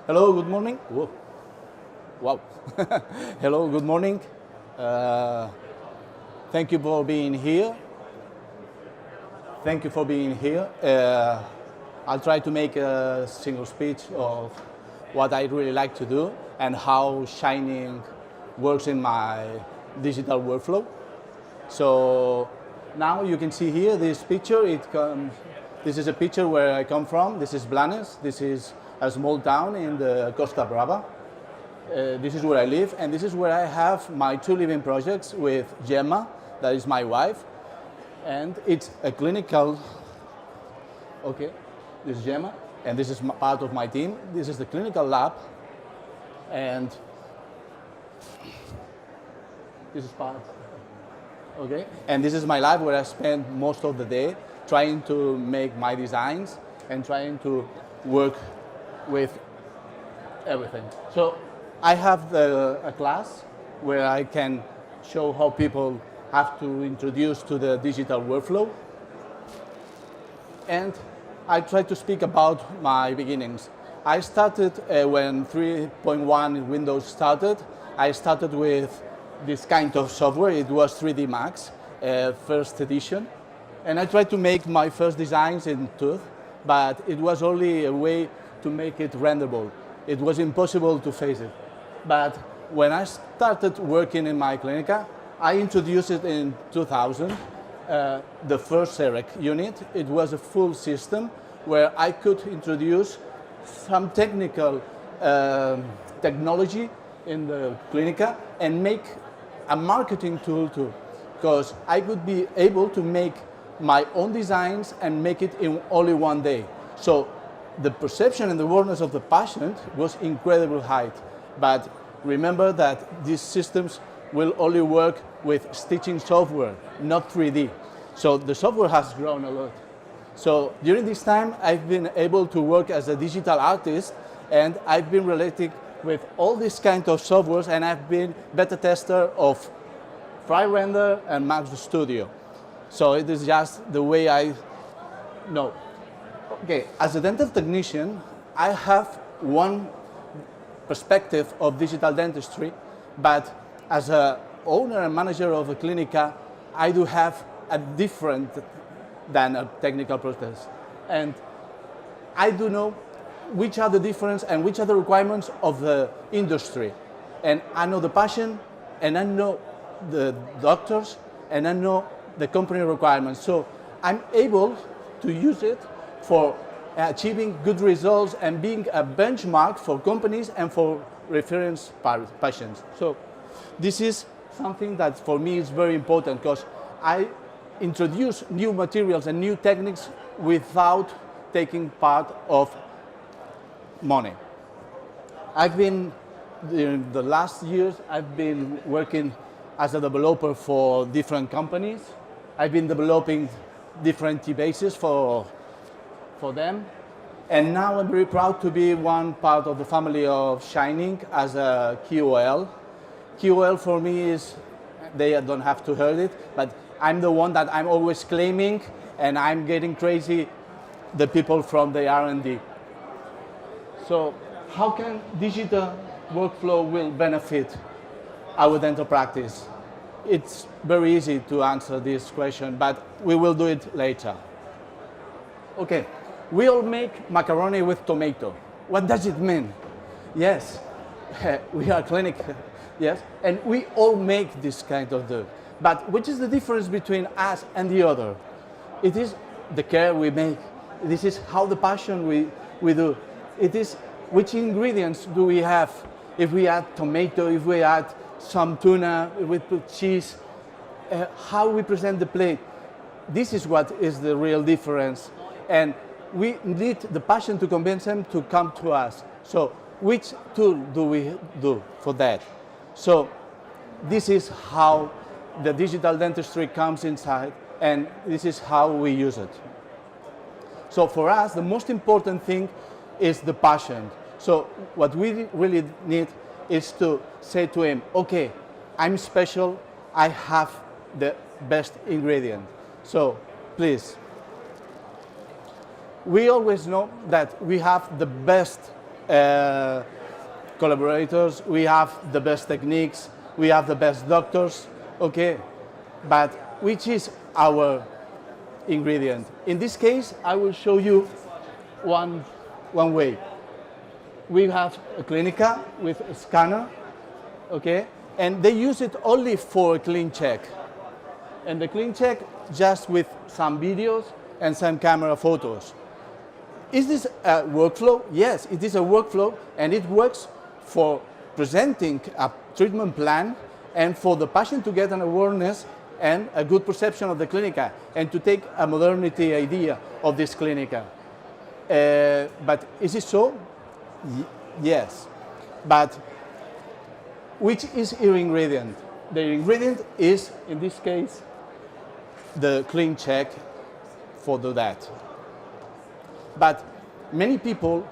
Hello, good morning. Whoa. Wow. Hello, good morning. Uh, Thank you for being here. Thank you for being here. I'll try to make a single speech of what I really like to do and how Shining works in my digital workflow. So now you can see here this picture. This is a picture where I come from. This is Blanes. This is a small town in the Costa Brava. This is where I live, and this is where I have my two living projects with Gemma, that is my wife, and it's a clinical. Okay, this is Gemma, and this is part of my team. This is the clinical lab, and this is part. Okay, and this is my lab where I spend most of the day trying to make my designs and trying to work with everything. So I have a class where I can show how people have to introduce to the digital workflow. And I try to speak about my beginnings. I started when 3.1 Windows started. I started with this kind of software. It was 3D Max, first edition. And I tried to make my first designs in Tooth, but it was only a way to make it renderable. It was impossible to face it. But when I started working in my clinica, I introduced it in 2000, the first CEREC unit. It was a full system where I could introduce some technical technology in the clinica and make a marketing tool too, because I could be able to make my own designs and make it in only one day. So the perception and the awareness of the patient was incredibly high. But remember that these systems will only work with stitching software, not 3D. So the software has grown a lot. So during this time, I've been able to work as a digital artist, and I've been relating with all these kind of softwares, and I've been beta tester of FryRender and Max Studio. So it is just the way I know. Okay, as a dental technician, I have one perspective of digital dentistry, but as an owner and manager of a clinica, I do have a different than a technical process. And I do know which are the difference and which are the requirements of the industry. And I know the patient, and I know the doctors, and I know the company requirements. So I'm able to use it for achieving good results and being a benchmark for companies and for reference patients. So this is something that for me is very important, because I introduce new materials and new techniques without taking part of money. During the last years, I've been working as a developer for different companies. I've been developing different T-bases for them. And now I'm very proud to be one part of the family of Shining as a QOL. QOL for me is, they don't have to hear it, but I'm the one that I'm always claiming, and I'm getting crazy, the people from the R&D. So how can digital workflow will benefit our dental practice? It's very easy to answer this question, but we will do it later. Okay, we all make macaroni with tomato. What does it mean? Yes, we are clinic, yes, and we all make this kind of dirt. But which is the difference between us and the other? It is the care we make. This is how the passion we do. It is which ingredients do we have. If we add tomato, if we add some tuna, if we put cheese, how we present the plate. This is what is the real difference. And we need the passion to convince them to come to us. So which tool do we do for that? So this is how the digital dentistry comes inside, and this is how we use it. So for us, the most important thing is the passion. So what we really need is to say to him, okay, I'm special, I have the best ingredient. So please, we always know that we have the best collaborators, we have the best techniques, we have the best doctors, okay? But which is our ingredient? In this case, I will show you one way. We have a clinica with a scanner, okay? And they use it only for a clean check. And the clean check just with some videos and some camera photos. Is this a workflow? Yes, it is a workflow, and it works for presenting a treatment plan and for the patient to get an awareness and a good perception of the clinica and to take a modernity idea of this clinica. But is it so? Yes. But which is your ingredient? The ingredient is, in this case, the clean check for that. But many people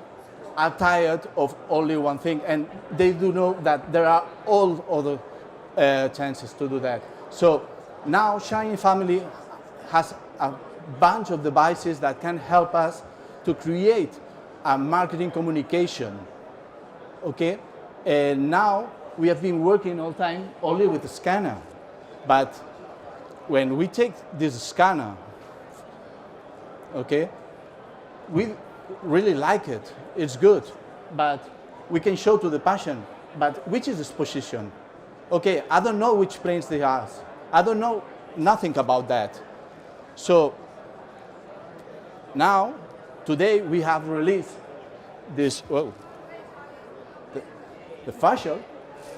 are tired of only one thing, and they do know that there are all other chances to do that. So now Shiny Family has a bunch of devices that can help us to create a marketing communication, okay? And now we have been working all the time only with the scanner, but when we take this scanner, okay, we really like it, it's good, but we can show to the patient, but which is this position? Okay, I don't know which planes they have. I don't know nothing about that. So now, today we have released this, the fascial,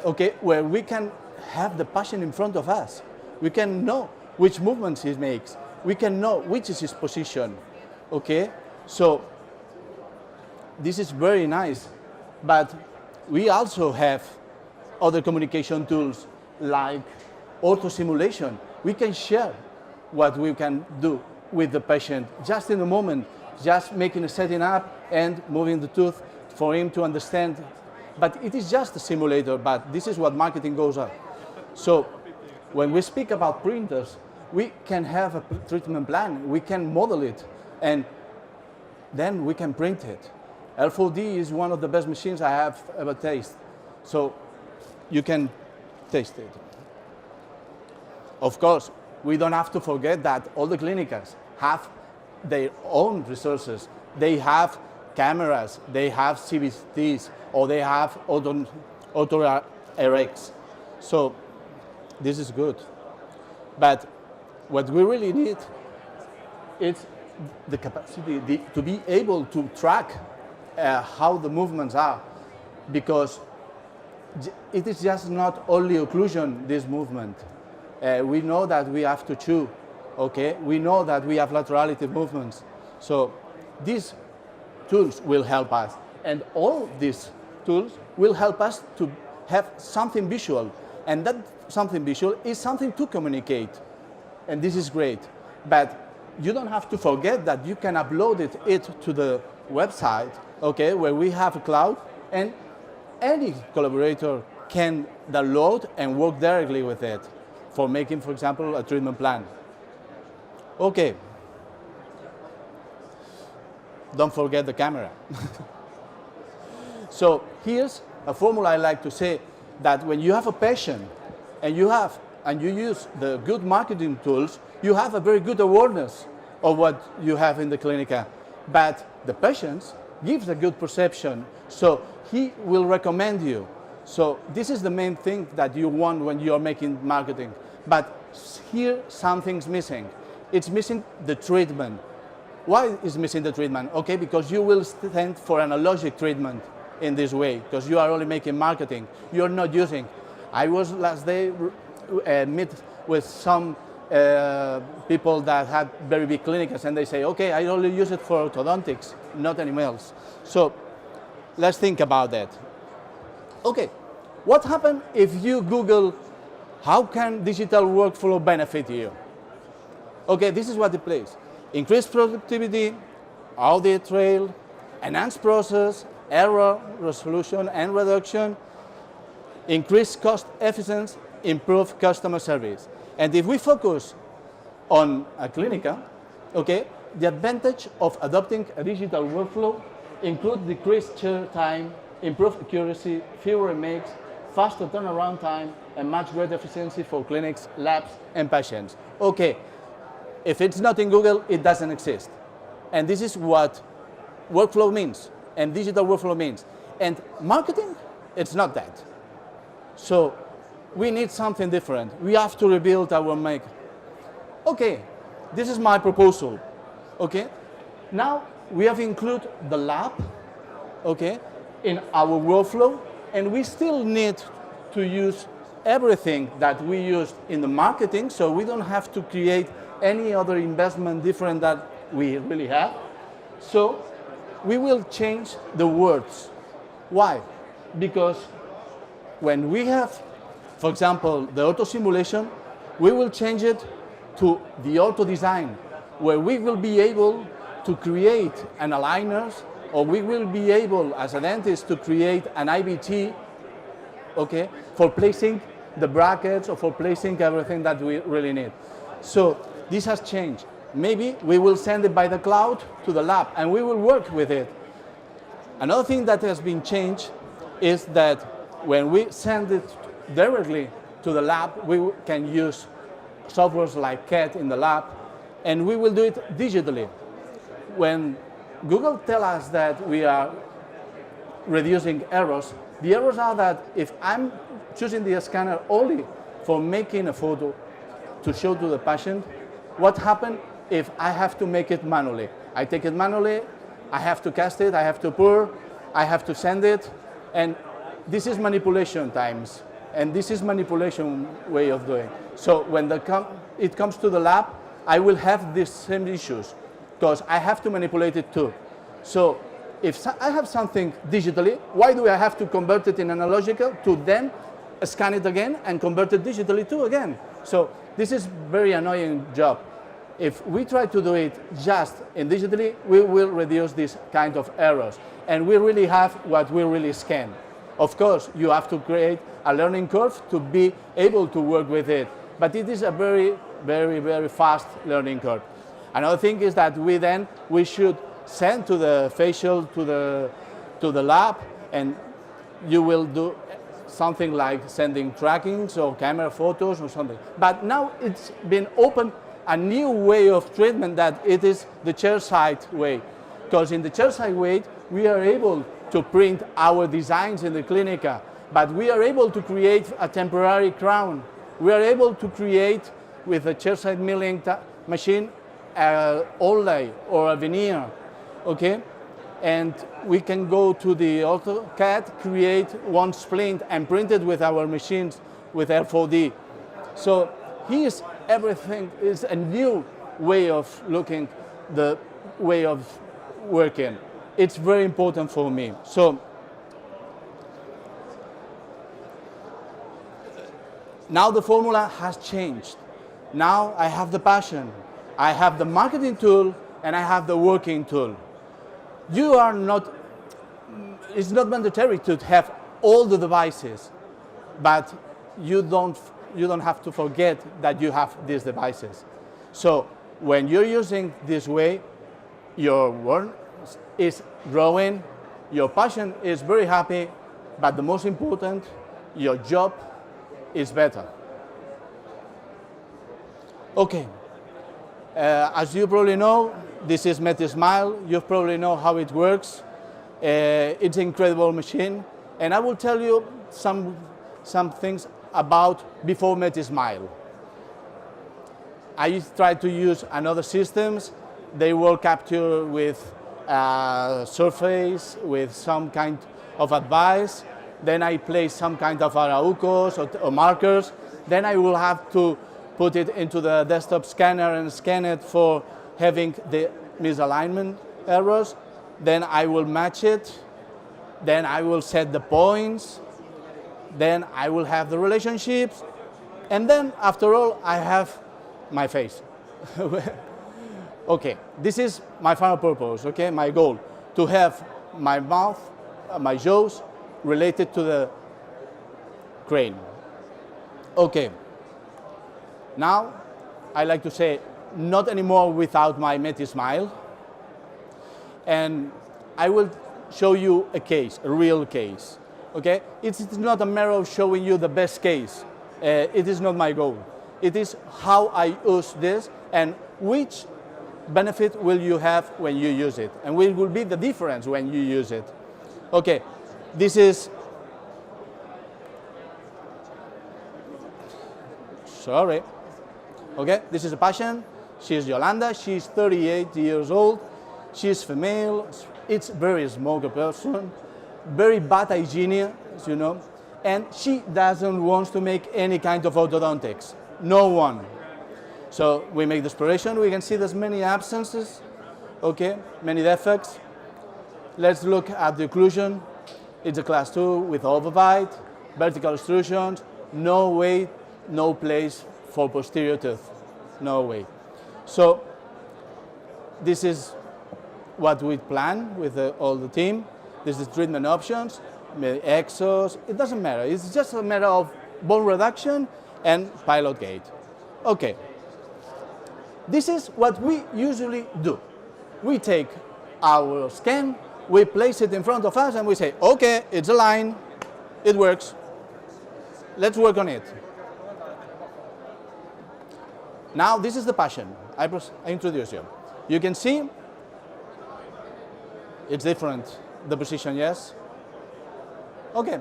okay, where we can have the patient in front of us. We can know which movements he makes. We can know which is his position, okay? So this is very nice, but we also have other communication tools like auto simulation. We can share what we can do with the patient just in a moment, just making a setting up and moving the tooth for him to understand. But it is just a simulator, but this is what marketing goes on. So when we speak about printers, we can have a treatment plan, we can model it, and then we can print it. L4D is one of the best machines I have ever tasted. So you can taste it. Of course, we don't have to forget that all the clinics have their own resources. They have cameras, they have CVTs, or they have auto RX. So this is good. But what we really need is the capacity to be able to track how the movements are, because it is just not only occlusion, this movement. We know that we have to chew, okay? We know that we have laterality movements. So these tools will help us. And all these tools will help us to have something visual. And that something visual is something to communicate. And this is great. But you don't have to forget that you can upload it to the website, okay, where we have a cloud, and any collaborator can download and work directly with it for making, for example, a treatment plan. Okay. Don't forget the camera. So here's a formula I like to say, that when you have a patient and you use the good marketing tools, you have a very good awareness of what you have in the clinica. But the patient gives a good perception, so he will recommend you. So this is the main thing that you want when you are making marketing. But here something's missing. It's missing the treatment. Why is missing the treatment? Okay, because you will stand for analogic treatment in this way, because you are only making marketing. You're not using. I was last day meet with some people that had very big clinics, and they say, okay, I only use it for orthodontics, not anything else. So let's think about that. Okay, what happens if you Google, how can digital workflow benefit you? Okay, this is what it plays. Increased productivity, audit trail, enhanced process, error resolution and reduction, increased cost efficiency, improve customer service. And if we focus on a clinica, okay, the advantage of adopting a digital workflow include decreased chair time, improved accuracy, fewer remakes, faster turnaround time, and much greater efficiency for clinics, labs, and patients. Okay, if it's not in Google, it doesn't exist. And this is what workflow means, and digital workflow means. And marketing, it's not that. So we need something different. We have to rebuild our make. Okay, this is my proposal. Okay, now we have included the lab, okay, in our workflow, and we still need to use everything that we used in the marketing, so we don't have to create any other investment different that we really have. So we will change the words. Why? Because when we have, for example, the auto simulation, we will change it to the auto design, where we will be able to create an aligners, or we will be able, as a dentist, to create an IBT, okay, for placing the brackets or for placing everything that we really need. So this has changed. Maybe we will send it by the cloud to the lab and we will work with it. Another thing that has been changed is that when we send it directly to the lab, we can use softwares like CAD in the lab, and we will do it digitally. When Google tells us that we are reducing errors, the errors are that if I'm choosing the scanner only for making a photo to show to the patient, what happens if I have to make it manually? I take it manually, I have to cast it, I have to pour, I have to send it, and this is manipulation times, and this is manipulation way of doing. So when it comes to the lab, I will have these same issues, because I have to manipulate it too. So if I have something digitally, why do I have to convert it in analogical to then scan it again and convert it digitally too again? So this is very annoying job. If we try to do it just in digitally, we will reduce this kind of errors. And we really have what we really scan. Of course, you have to create a learning curve to be able to work with it. But it is a very, very, very fast learning curve. Another thing is that we should send to the facial to the lab, and you will do something like sending trackings or camera photos or something. But now it's been opened a new way of treatment, that it is the chairside way. Because in the chairside way, we are able to print our designs in the Clinica, but we are able to create a temporary crown. We are able to create with a chairside milling machine an overlay or a veneer, okay? And we can go to the AutoCAD, create one splint and print it with our machines with R4D. So here's everything is a new way of looking, the way of working. It's very important for me. So now the formula has changed. Now I have the passion, I have the marketing tool, and I have the working tool. You are not, it's not mandatory to have all the devices, but you don't have to forget that you have these devices. So when you're using this way, your work is growing, your passion is very happy, but the most important, your job is better. Okay, as you probably know, this is MetiSmile. You probably know how it works. It's an incredible machine, and I will tell you some things about before MetiSmile. I tried to use another systems. They were captured with surface, with some kind of advice. Then I place some kind of araucos or markers. Then I will have to put it into the desktop scanner and scan it for having the misalignment errors. Then I will match it. Then I will set the points. Then I will have the relationships. And then, after all, I have my face. Okay, this is my final purpose, okay, my goal, to have my mouth, my jaws related to the crane. Okay, now I like to say, not anymore without my MetiSmile. And I will show you a case, a real case. Okay? It's not a matter of showing you the best case. It is not my goal. It is how I use this and which benefit will you have when you use it, and what will be the difference when you use it. Okay, this is, sorry. Okay, this is a patient. She's Yolanda. She's 38 years old. She's female. It's very smoker person, very bad hygiene, as you know, and she doesn't want to make any kind of orthodontics. No one. So we make the exploration. We can see there's many absences, okay, many defects. Let's look at the occlusion. It's a class 2 with overbite, vertical extrusions, no way, no place for posterior tooth, no way. So this is what we plan with all the team. This is treatment options, exos, it doesn't matter. It's just a matter of bone reduction and pilot gate. Okay. This is what we usually do. We take our scan, we place it in front of us and we say, okay, it's aligned, it works. Let's work on it. Now this is the patient. I introduce you. You can see it's different, the position, yes? Okay,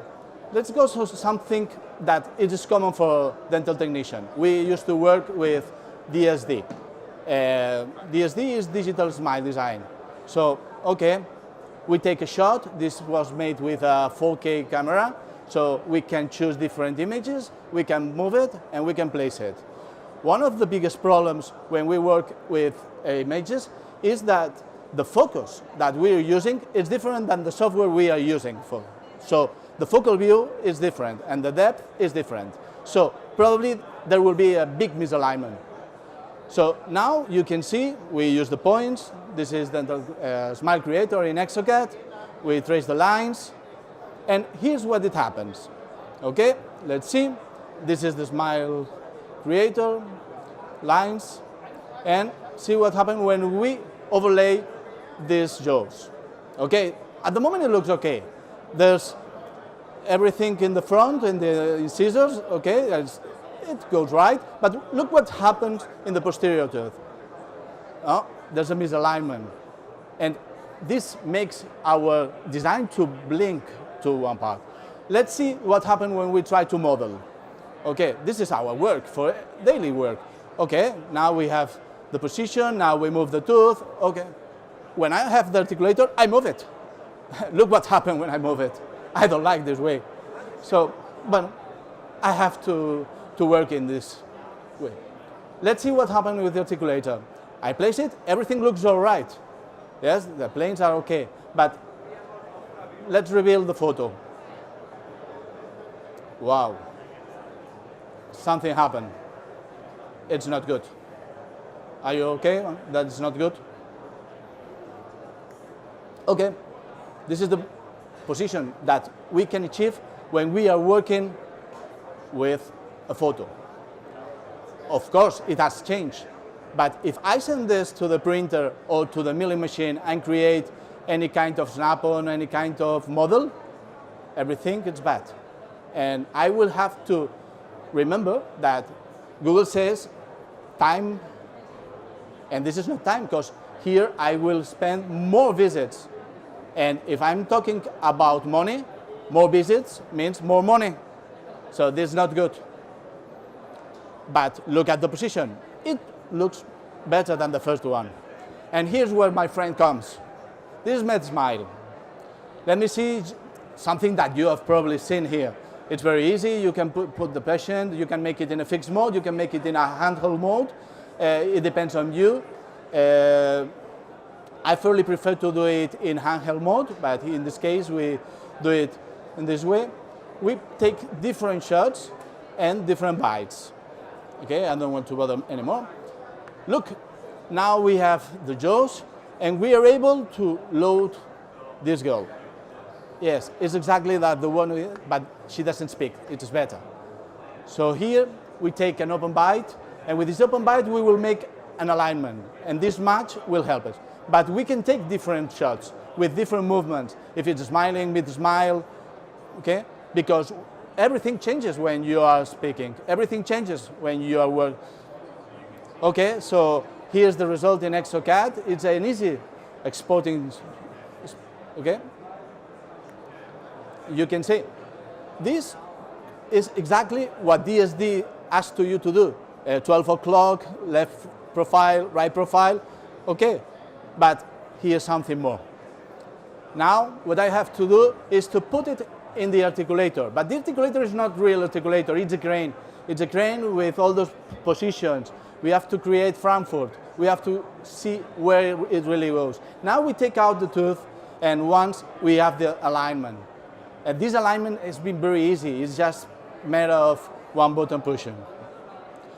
let's go to something that it is common for dental technician. We used to work with DSD. DSD is digital smile design. So, okay, we take a shot. This was made with a 4K camera. So we can choose different images, we can move it, and we can place it. One of the biggest problems when we work with images is that the focus that we are using is different than the software we are using for. So the focal view is different and the depth is different. So probably there will be a big misalignment. So now you can see we use the points. This is the Smile Creator in Exocad. We trace the lines. And here's what it happens. Okay, let's see. This is the Smile Creator, lines. And see what happens when we overlay these jaws. Okay, at the moment it looks okay. There's everything in the front and the incisors, okay, it goes right, but look what happens in the posterior tooth. Oh, there's a misalignment. And this makes our design to blink to one part. Let's see what happens when we try to model. Okay, this is our work, for daily work. Okay, now we have the position, now we move the tooth, okay. When I have the articulator, I move it. Look what happened when I move it. I don't like this way. So, but I have to work in this way. Let's see what happened with the articulator. I place it, everything looks all right. Yes, the planes are okay, but let's reveal the photo. Wow, something happened. It's not good. Are you okay? That's not good? Okay, this is the position that we can achieve when we are working with a photo. Of course, it has changed, but if I send this to the printer or to the milling machine and create any kind of snap-on, any kind of model, everything is bad. And I will have to remember that Google says time, and this is not time, because here I will spend more visits. And if I'm talking about money, more visits means more money. So this is not good. But look at the position. It looks better than the first one. And here's where my friend comes. This is MedSmile. Let me see something that you have probably seen here. It's very easy. You can put the patient, you can make it in a fixed mode, you can make it in a handheld mode. It depends on you. I fairly prefer to do it in handheld mode, but in this case we do it in this way. We take different shots and different bites. Okay, I don't want to bother anymore. Look, now we have the jaws and we are able to load this girl. Yes, it's exactly that the one, but she doesn't speak, it is better. So here we take an open bite, and with this open bite we will make an alignment, and this match will help us. But we can take different shots with different movements. If it's smiling, with smile, okay? Because everything changes when you are speaking. Everything changes when you are working. Okay, so here's the result in ExoCAD. It's an easy exporting, okay? You can see, this is exactly what DSD asked you to do. 12 o'clock, left profile, right profile, okay. But here's something more. Now, what I have to do is to put it in the articulator. But the articulator is not real articulator, it's a crane. It's a crane with all those positions. We have to create Frankfurt. We have to see where it really goes. Now we take out the tooth, and once we have the alignment. And this alignment has been very easy. It's just a matter of one button pushing.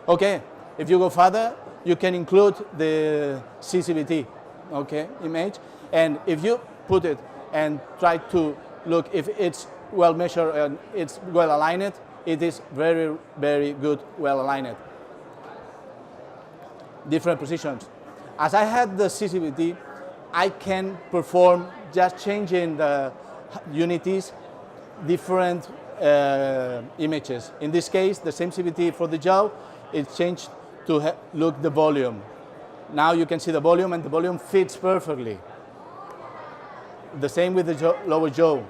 Okay, if you go further, you can include the CCVT, okay, image. And if you put it and try to look if it's well measured and it's well aligned, it is very, very good, well aligned. Different positions. As I had the CCVT, I can perform just changing the unities, different images. In this case, the same CVT for the jaw, it's changed to look the volume. Now you can see the volume, and the volume fits perfectly. The same with the lower jaw.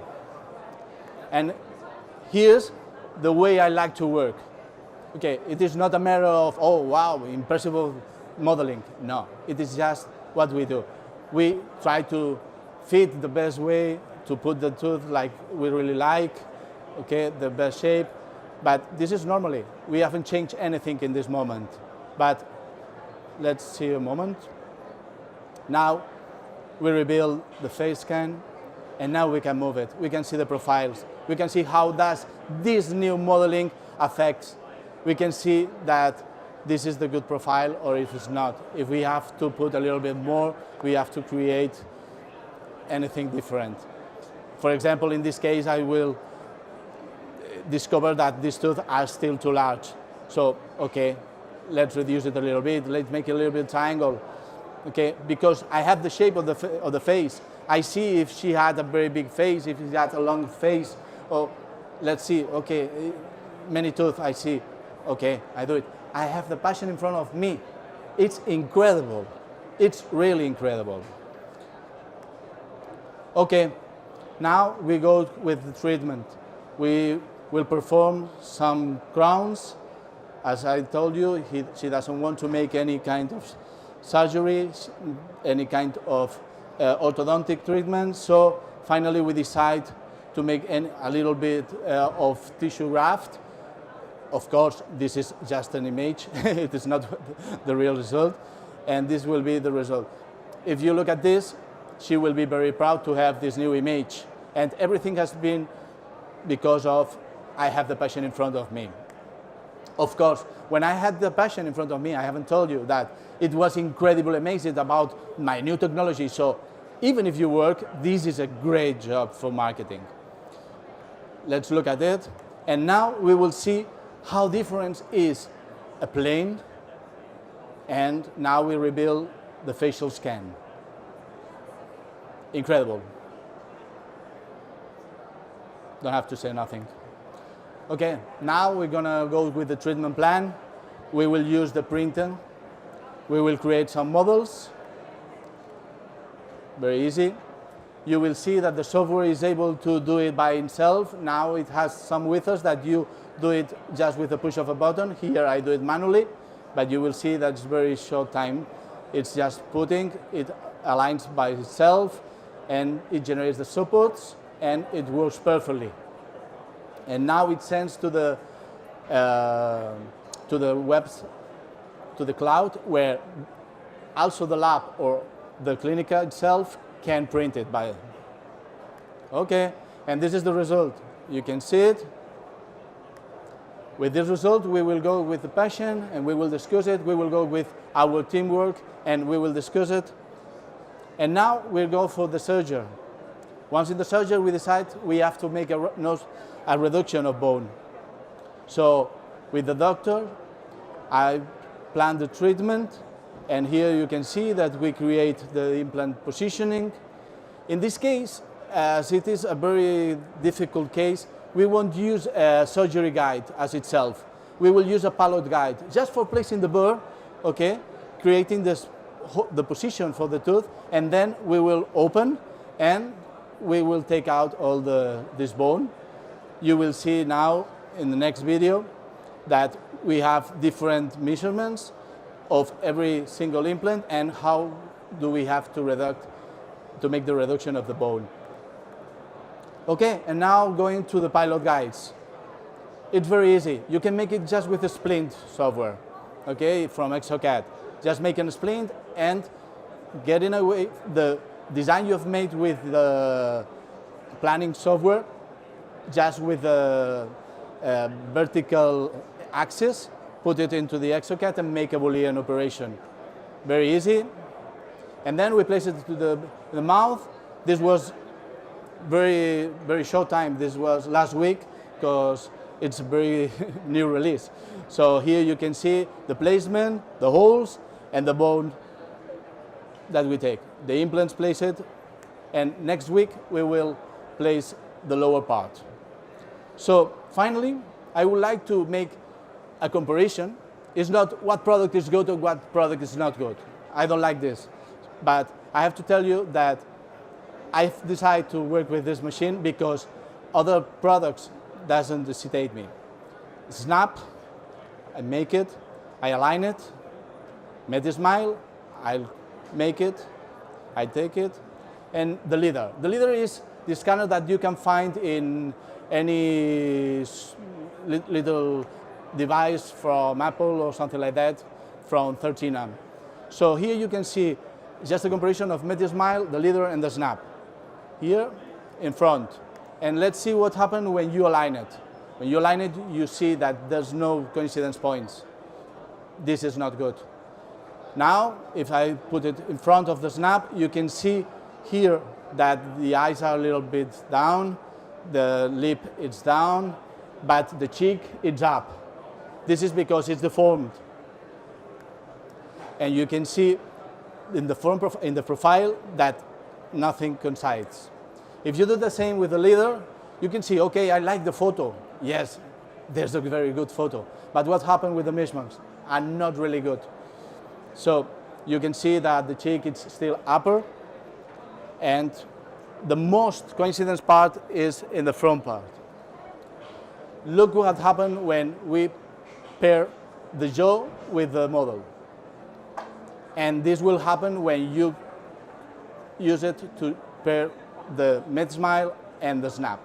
And here's the way I like to work. Okay, it is not a matter of, oh wow, impressive modeling. No, it is just what we do. We try to fit the best way to put the tooth like we really like, okay, the best shape. But this is normally. We haven't changed anything in this moment. But let's see a moment. Now we rebuild the face scan, and now we can move it. We can see the profiles. We can see how does this new modeling affects. We can see that this is the good profile, or if it's not. If we have to put a little bit more, we have to create anything different. For example, in this case, I will discover that these tooth are still too large. So, okay, let's reduce it a little bit. Let's make it a little bit triangle. Okay, because I have the shape of the face. I see if she had a very big face, if she had a long face. Or let's see, okay, many tooth I see. Okay, I do it. I have the patient in front of me. It's incredible. It's really incredible. Okay, now we go with the treatment. We will perform some crowns. As I told you, she doesn't want to make any kind of surgery, any kind of orthodontic treatment. So finally we decide to make a little bit of tissue graft. Of course, this is just an image. It is not the real result. And this will be the result. If you look at this, she will be very proud to have this new image. And everything has been because of I have the patient in front of me. Of course, when I had the patient in front of me, I haven't told you that it was incredibly amazing about my new technology. So even if you work, this is a great job for marketing. Let's look at it. And now we will see how different is a plane, and now we rebuild the facial scan. Incredible. Don't have to say nothing. Okay, now we're gonna go with the treatment plan. We will use the printer. We will create some models. Very easy. You will see that the software is able to do it by itself. Now it has some withers that you do it just with the push of a button. Here I do it manually, but you will see that it's very short time. It's just putting, it aligns by itself, and it generates the supports, and it works perfectly. And now it sends to the cloud, where also the lab or the clinic itself can print it by. Okay, and this is the result. You can see it. With this result, we will go with the patient and we will discuss it. We will go with our teamwork and we will discuss it. And now we'll go for the surgery. Once in the surgery, we decide we have to make a reduction of bone. So with the doctor, I plan the treatment, And here you can see that we create the implant positioning. In this case, as it is a very difficult case, we won't use a surgery guide as itself. We will use a pilot guide just for placing the burr, okay, creating the position for the tooth, and then we will open and we will take out all this bone. You will see now in the next video that we have different measurements of every single implant and how do we have to make the reduction of the bone. Okay, and now going to the pilot guides. It's very easy. You can make it just with the splint software, okay, from exocad. Just make a splint and getting away the design you've made with the planning software, just with the vertical axis, put it into the exocad and make a Boolean operation. Very easy. And then we place it to the mouth. This was very short time. This was last week because it's a very new release. So here you can see the placement, the holes, and the bone that we take. The implants place it, and next week we will place the lower part. So finally, I would like to make a comparison. It's not what product is good or what product is not good. I don't like this. But I have to tell you that I've decided to work with this machine because other products doesn't hesitate me. Snap, I make it, I align it, make a smile, I'll make it, I take it, and the leader. The leader is the scanner that you can find in any little device from Apple or something like that from 13M. So here you can see just a comparison of Metasmile, the leader, and the snap. Here in front. And let's see what happens when you align it. When you align it, you see that there's no coincidence points. This is not good. Now, if I put it in front of the snap, you can see here that the eyes are a little bit down, the lip is down, but the cheek is up. This is because it's deformed. And you can see in the profile that nothing coincides. If you do the same with the leader, you can see, okay, I like the photo. Yes, there's a very good photo. But what happened with the measurements are not really good. So you can see that the cheek is still upper, and the most coincidence part is in the front part. Look what happened when we pair the jaw with the model. And this will happen when you use it to pair the mid-smile and the snap.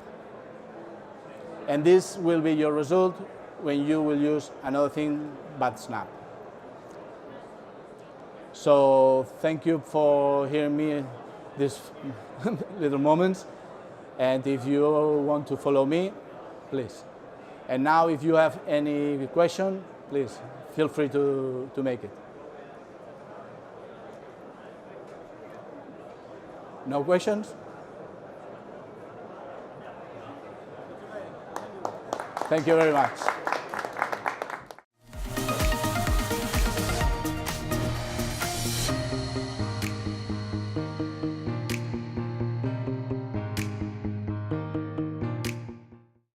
And this will be your result when you will use another thing but snap. So thank you for hearing me these little moments. And if you want to follow me, please. And now if you have any question, please feel free to make it. No questions? Thank you very much.